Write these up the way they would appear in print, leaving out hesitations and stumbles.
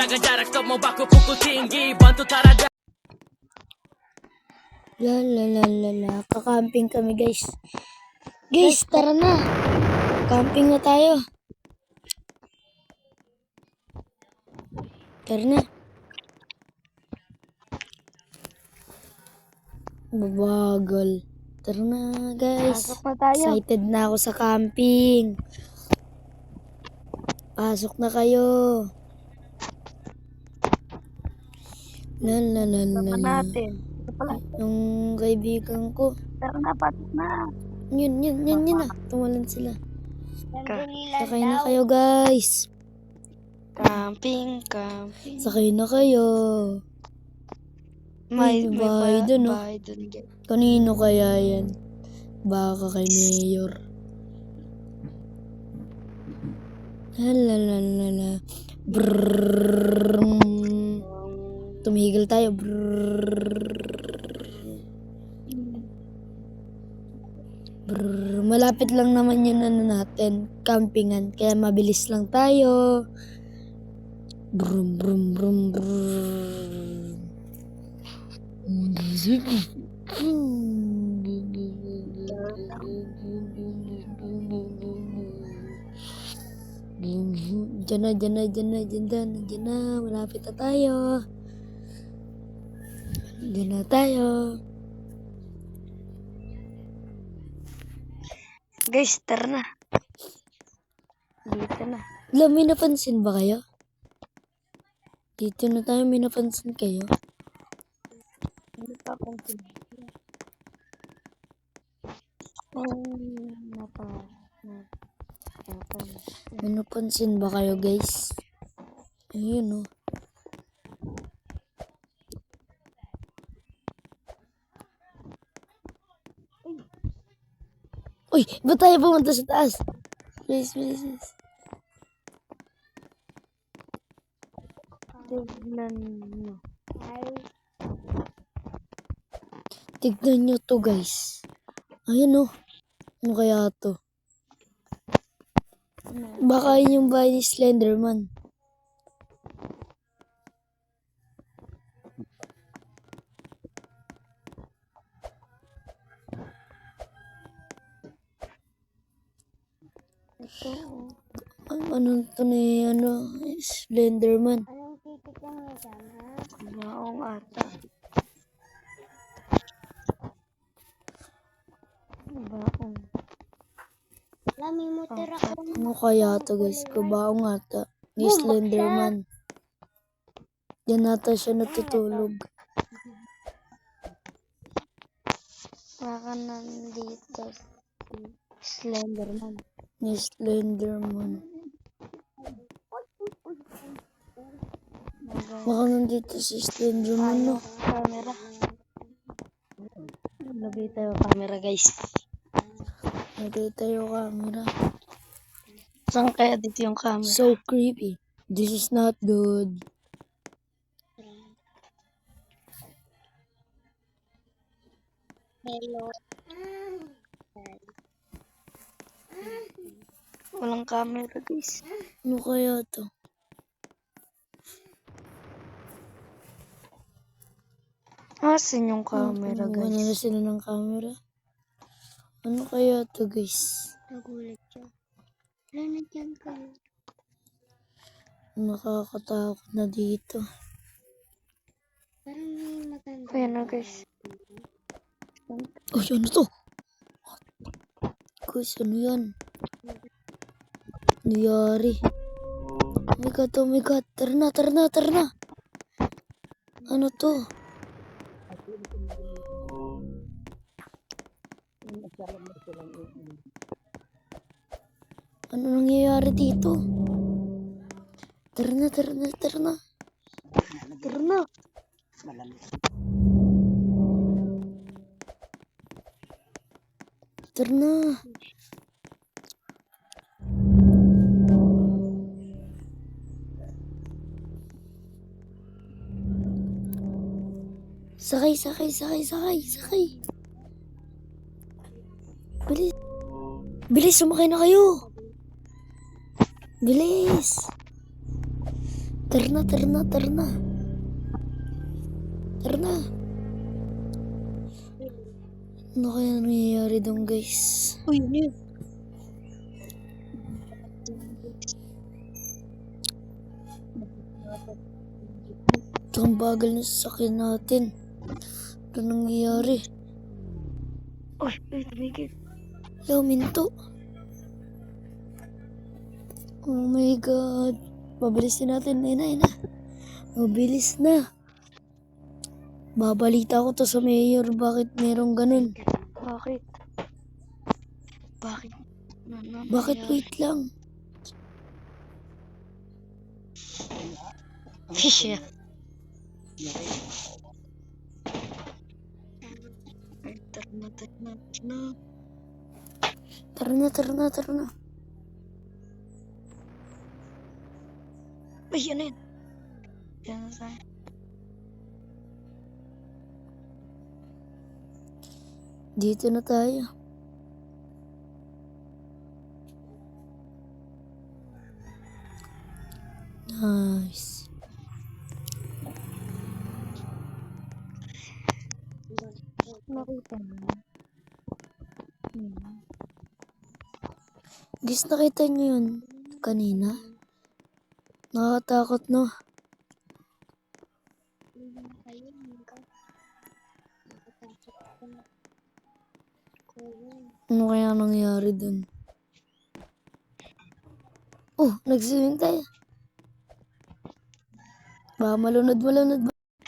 Jaga jarak, stop mo baku pukul tinggi. Bantu tarada. Kakamping kami guys. Guys, tara na. Camping na tayo. Tara na. Babagal. Tara na guys. Pasok na tayo. Excited na ako sa camping. Pasok na kayo. Sama natin. Ito pala. Yung kaibigan ko. Tara na, pasok na. Yun na. Tumalan sila. Sandali Sakay na kayo guys. Camping. Sakay na kayo. May bahay dun, no? bahay dun. Kanino kaya yan? Baka kay Mayor. Lalalala. Brrrr. Tumigil tayo. Brrrr. Malapit lang naman yun natin. Campingan. Kaya mabilis lang tayo. Brum brum brum brum. Diyan na. Malapit na tayo. Diyan na tayo. Guys, tara na. Dito na. Alam, may napansin ba kayo? Dito na tayo, may napansin kayo? Ano pa kung May napansin ba kayo guys? Ayun, oh. Uy, ba't tayo pumunta sa taas? Please. tignan nyo. Tignan nyo to guys. Ayun, oh. Ano kaya to? Baka yun yung bahay ni Slenderman. Ano to ni Slenderman? Anong titik lang na sana? Maong ata. Baong. Lami mo tira ko. Ano kaya to guys? Kabaong ata ni Slenderman. Yan ata siya natutulog. Baka nandito Slenderman. Ni Slenderman. Baka nandito si Slenderman, no? Camera. Lagay tayo camera guys. Lagay tayo camera. Saan kaya dito yung camera? So creepy. This is not good. Hello. Walang camera guys. Ano kaya to? Asan yung camera Wala na guys? sila ng camera. Ano kaya to guys? Nagulat siya. Wala na dyan kayo. Nakakatakot na dito. Parang may maganda. Ayan na guys. Uy, ano to? Guys, ano yan? Nangyari. Oh my god. Tara na. Ano to? Ano nangyayari dito? Tara na. Tara na. Sakay. Bilis, sumakay na kayo. Bilis. Tara na, tara na, tara na. Tara na. Ano kaya nangyayari doon, guys? Uy, ano yun? Ito ang bagal na sasakyan natin. Ano nangyayari? Uy, tumigil. Hello, minto. Oh my God. Pabilisin natin. Ayun na, ayun na. Mabilis na. Babalita ko to sa mayor. Bakit merong ganun? Bakit? Bakit? Bakit wait lang? Siya. Tara na. Tara na, tara na, tara na. Uy, ano yun? Yan na tayo. Dito na tayo. Nice. Nakita mo. Guys, nakita niyo yun kanina? Nakakatakot, no? Ano kaya nangyari dun? Oh, nag-swimming tayo. Ba, malunod.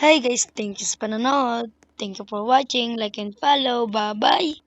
Hi guys, thank you sa panonood. Thank you for watching. Like and follow. Bye-bye.